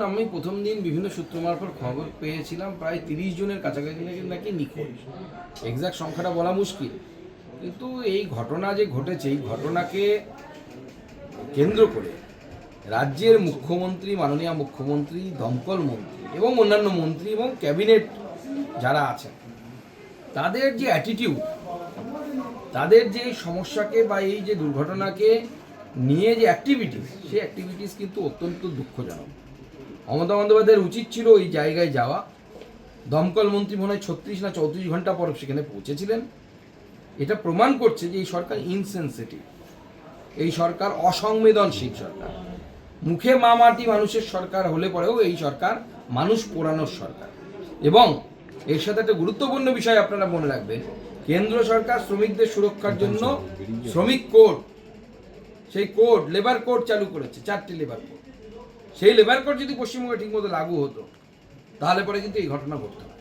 আমি প্রথম দিন বিভিন্ন সূত্র মারফত খবর পেয়েছিলাম প্রায় 30 জনের কাছাকাছি নাকি নিখোঁজ। এক্সাক্ট সংখ্যাটা বলা মুশকিল, কিন্তু এই ঘটনা যে ঘটেছে এই ঘটনাকে কেন্দ্র করে রাজ্যের মুখ্যমন্ত্রী, মাননীয় মুখ্যমন্ত্রী, দমকল মন্ত্রী এবং অন্যান্য মন্ত্রী এবং ক্যাবিনেট যারা আছেন তাদের যে অ্যাটিটিউড, তাদের যে সমস্যাকে বা এই যে দুর্ঘটনাকে নিয়ে যে অ্যাক্টিভিটিস, সেই অ্যাক্টিভিটিস কিন্তু অত্যন্ত দুঃখজনক। মমতা বন্দ্যোপাধ্যায়ের উচিত ছিল ওই জায়গায় যাওয়া। দমকল মন্ত্রী মনে হয় 36 না 34 ঘন্টা পর সেখানে পৌঁছেছিলেন। এটা প্রমাণ করছে যে এই সরকার ইনসেনসিটিভ, এই সরকার অসংবেদনশীল সরকার। মুখে মা মাটি মানুষের সরকার হলে পরেও এই সরকার মানুষ পোড়ানোর সরকার। এবং এর সাথে একটা গুরুত্বপূর্ণ বিষয় আপনারা মনে রাখবেন, কেন্দ্র সরকার শ্রমিকদের সুরক্ষার জন্য শ্রমিক কোড, সেই কোড লেবার কোড চালু করেছে, 4টি লেবার কোড। সেই লেবার কোড যদি পশ্চিমবঙ্গে ঠিকমতো লাগু হতো তাহলে পরে কিন্তু এই ঘটনা ঘটতো না।